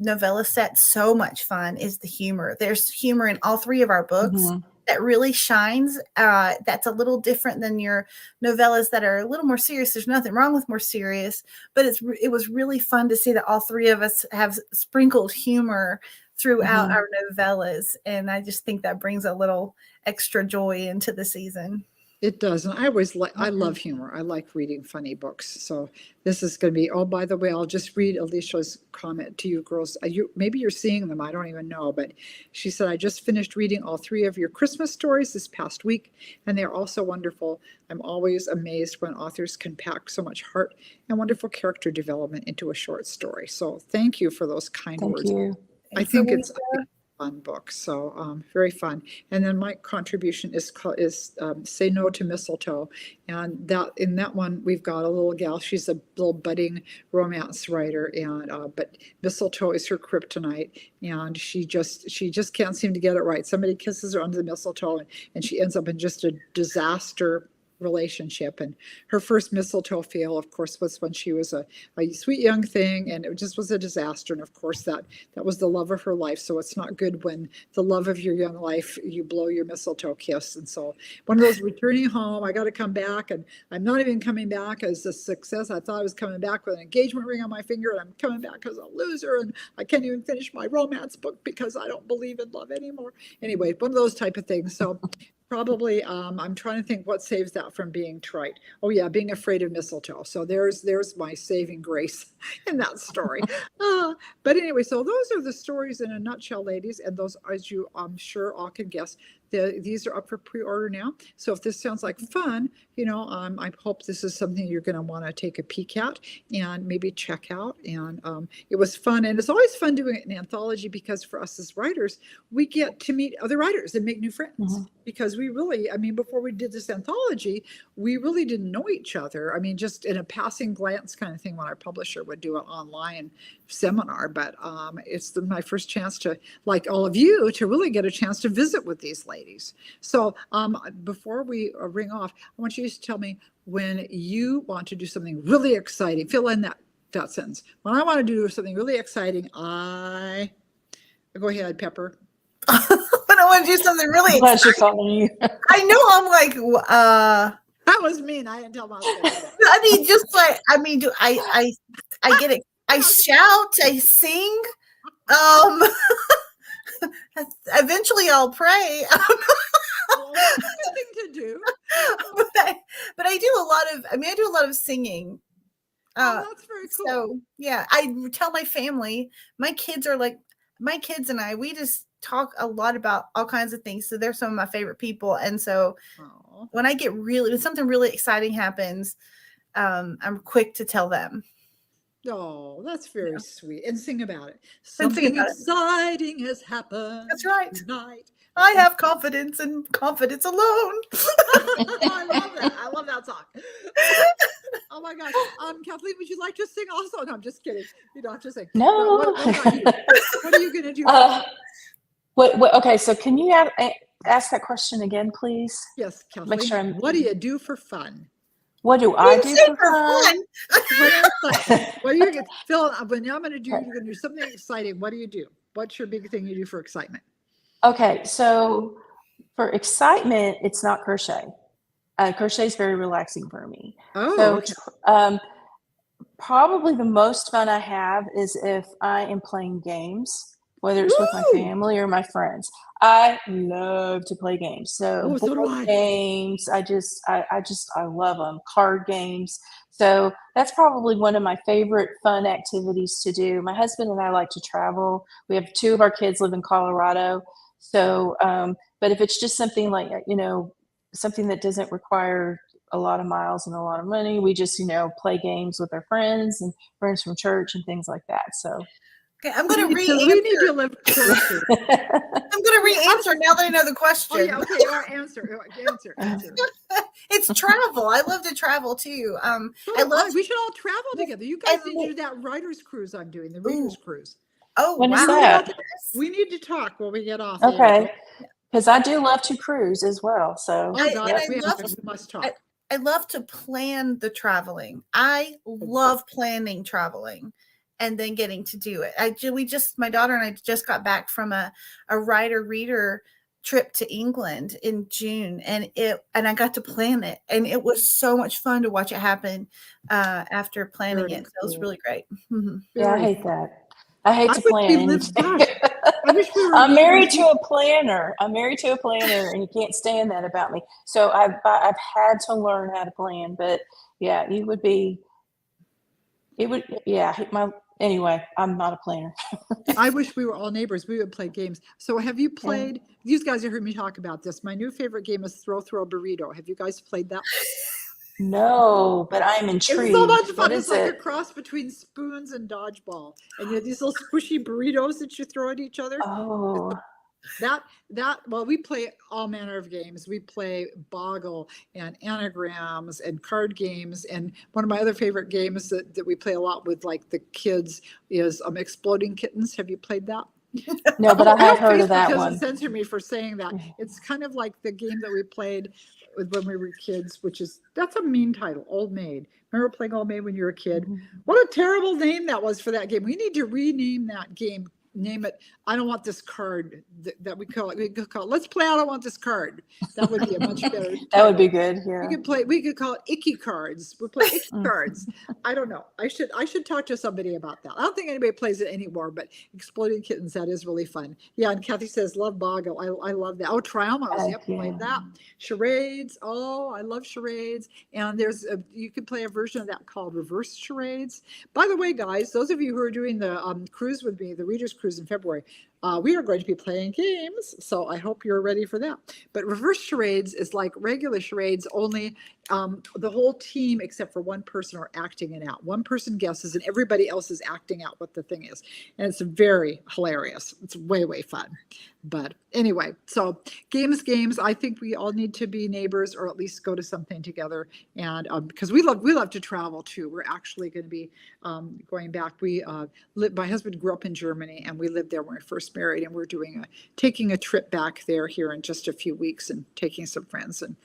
novella set so much fun is the humor. There's humor in all three of our books that really shines. That's a little different than your novellas that are a little more serious. There's nothing wrong with more serious, but it was really fun to see that all three of us have sprinkled humor throughout our novellas. And I just think that brings a little extra joy into the season. It does. And I love humor. I like reading funny books. So this is going to be, oh, by the way, I'll just read Alicia's comment to you girls. Maybe you're seeing them. I don't even know. But she said, I just finished reading all three of your Christmas stories this past week, and they're also wonderful. I'm always amazed when authors can pack so much heart and wonderful character development into a short story. So thank you for those kind words. Thank you. I think it's fun book, so very fun. And then my contribution is Say No to Mistletoe, and in that one we've got a little gal. She's a little budding romance writer, and but mistletoe is her kryptonite, and she just can't seem to get it right. Somebody kisses her under the mistletoe, and she ends up in just a disaster relationship. And her first mistletoe fail, of course, was when she was a sweet young thing, and it just was a disaster. And of course that was the love of her life. So it's not good when the love of your young life, you blow your mistletoe kiss. And so one of those returning home, I got to come back, and I'm not even coming back as a success. I thought I was coming back with an engagement ring on my finger, and I'm coming back as a loser, and I can't even finish my romance book because I don't believe in love anymore. Anyway, one of those type of things. So probably, I'm trying to think what saves that from being trite. Oh yeah, being afraid of mistletoe. So there's my saving grace in that story. But anyway, so those are the stories in a nutshell, ladies. And those, as you I'm sure all can guess, these are up for pre-order now. So if this sounds like fun, I hope this is something you're going to want to take a peek at and maybe check out. And it was fun. And it's always fun doing an anthology, because for us as writers, we get to meet other writers and make new friends. Because we really, before we did this anthology, we really didn't know each other. Just in a passing glance kind of thing when our publisher would do an online seminar. But it's my first chance to, like all of you, to really get a chance to visit with these ladies. So before we ring off, I want you to tell me when you want to do something really exciting. Fill in that sentence. When I want to do something really exciting, go ahead, Pepper. When I want to do something really exciting, I know I'm like, that was mean. I didn't tell my husband. I get it. I shout, I sing. Eventually I'll pray. Nothing to do. But I do a lot of singing. That's very cool. So yeah, I tell my family, my kids and I, we just talk a lot about all kinds of things. So they're some of my favorite people. And so when something really exciting happens, I'm quick to tell them. Oh, that's very sweet. And sing about it. Something exciting has happened. That's right. Tonight. I have confidence, and confidence alone. I love that. I love that song. Oh my gosh. Kathleen, would you like to sing also? No, I'm just kidding. You don't have to sing. No. What about you? What are you going to do? Okay, so can you ask that question again, please? Yes, Kathleen. Make sure what do you do for fun? What do I do Say for fun? What do you get, Phil? When I'm going to do, you're going to do something exciting. What do you do? What's your big thing you do for excitement? Okay, so for excitement, it's not crochet. Crochet is very relaxing for me. Oh, So okay. probably the most fun I have is if I am playing games, whether it's with my Woo! family or my friends. I love to play games. So Oh, so do board I. games, I love them. Card games. So that's probably one of my favorite fun activities to do. My husband and I like to travel. We have 2 of our kids live in Colorado. So, but if it's just something like, something that doesn't require a lot of miles and a lot of money, we just, play games with our friends and friends from church and things like that. So Okay, I'm going to we need to re-answer. live closer. I'm going to re-answer now that I know the question. Oh, yeah, okay. Answer. It's travel. I love to travel too. We should all travel together. You guys need to do that writer's cruise I'm doing, the reader's cruise. Oh, when wow. is that? We need to talk when we get off. Okay. Because I do love to cruise as well. So we must talk. I love to plan the traveling. I love planning traveling and then getting to do it. My daughter and I just got back from a writer-reader trip to England in June, and I got to plan it, and it was so much fun to watch it happen after planning it. So it was really great. Yeah, I hate that. I hate to plan. I wish we were. I'm married to a planner. And you can't stand that about me. So I've had to learn how to plan. But yeah, anyway, I'm not a planner. I wish we were all neighbors. We would play games. So have you played, these guys have heard me talk about this. My new favorite game is Throw Burrito. Have you guys played that? No, but I'm intrigued. It's so much fun. It's like a cross between spoons and dodgeball. And you have these little squishy burritos that you throw at each other. Oh. Well, we play all manner of games. We play Boggle and anagrams and card games. And one of my other favorite games that we play a lot with like the kids is Exploding Kittens. Have you played that? No, but I have heard of that one. Doesn't censor me for saying that. It's kind of like the game that we played when we were kids, that's a mean title, Old Maid. Remember playing Old Maid when you were a kid? What a terrible name that was for that game. We need to rename that game. Name it, I don't want this card that we call it. We could call it, let's play I don't want this card. That would be a much better title. That would be good. Yeah. We could call it Icky Cards. We play Icky Cards. I don't know. I should talk to somebody about that. I don't think anybody plays it anymore, but Exploding Kittens, that is really fun. Yeah, and Kathy says, love Boggle. I love that. Oh, Triomos. Yep, played that. Charades. Oh, I love charades. And you could play a version of that called Reverse Charades. By the way, guys, those of you who are doing the cruise with me, the Reader's Cruise in February, we are going to be playing games, so I hope you're ready for that. But reverse charades is like regular charades, only the whole team except for one person are acting it out. One person guesses and everybody else is acting out what the thing is. And it's very hilarious. It's way, way fun. But anyway, so games. I think we all need to be neighbors or at least go to something together. And because we love to travel too. We're actually going to be going back. My husband grew up in Germany and we lived there when we first married, and we're taking a trip back there here in just a few weeks and taking some friends and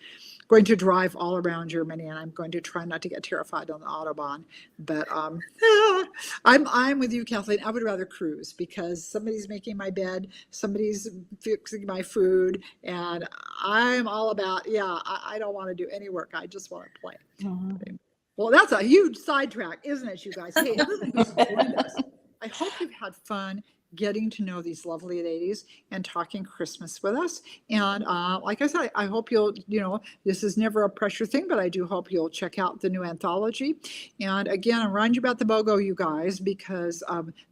going to drive all around Germany, and I'm going to try not to get terrified on the Autobahn. But I'm with you, Kathleen. I would rather cruise because somebody's making my bed, somebody's fixing my food, and I'm all about, I don't want to do any work. I just want to play. Mm-hmm. Well, that's a huge sidetrack, isn't it, you guys? Hey, everybody who's joined us, I hope you've had fun getting to know these lovely ladies and talking Christmas with us. And like I said, I hope you'll, this is never a pressure thing, but I do hope you'll check out the new anthology. And again, I'm reminding you about the BOGO, you guys, because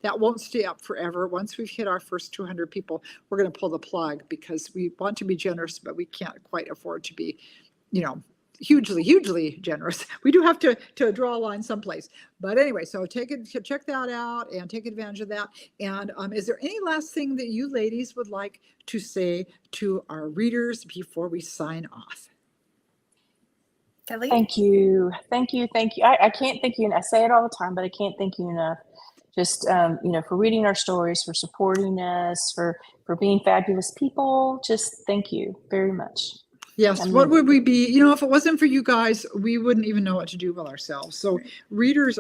that won't stay up forever. Once we've hit our first 200 people, we're going to pull the plug because we want to be generous, but we can't quite afford to be, hugely generous. We do have to draw a line someplace. But anyway, so check that out and take advantage of that. And is there any last thing that you ladies would like to say to our readers before we sign off? Kelly? Thank you. I can't thank you. I say it all the time, but I can't thank you enough. Just, for reading our stories, for supporting us, for being fabulous people. Just thank you very much. Yes. I What mean, would we be? If it wasn't for you guys, we wouldn't even know what to do with ourselves. So readers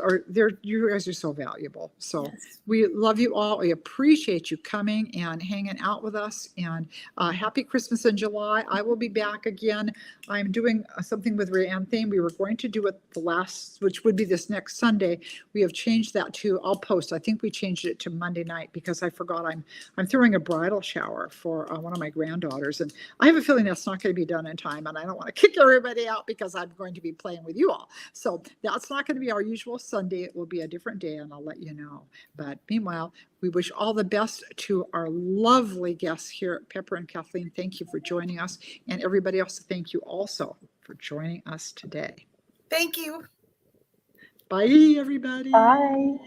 you guys are so valuable. So Yes. we love you all. We appreciate you coming and hanging out with us. And happy Christmas in July. I will be back again. I'm doing something with Rianthane. We were going to do it which would be this next Sunday. We have changed that to, I'll post. I think we changed it to Monday night because I forgot I'm throwing a bridal shower for one of my granddaughters. And I have a feeling that's not going to be done in time, and I don't want to kick everybody out because I'm going to be playing with you all. So that's not going to be our usual Sunday. It will be a different day, and I'll let you know. But meanwhile, we wish all the best to our lovely guests here at Pepper and Kathleen. Thank you for joining us, and everybody else, thank you also for joining us today. Thank you. Bye, everybody. bye.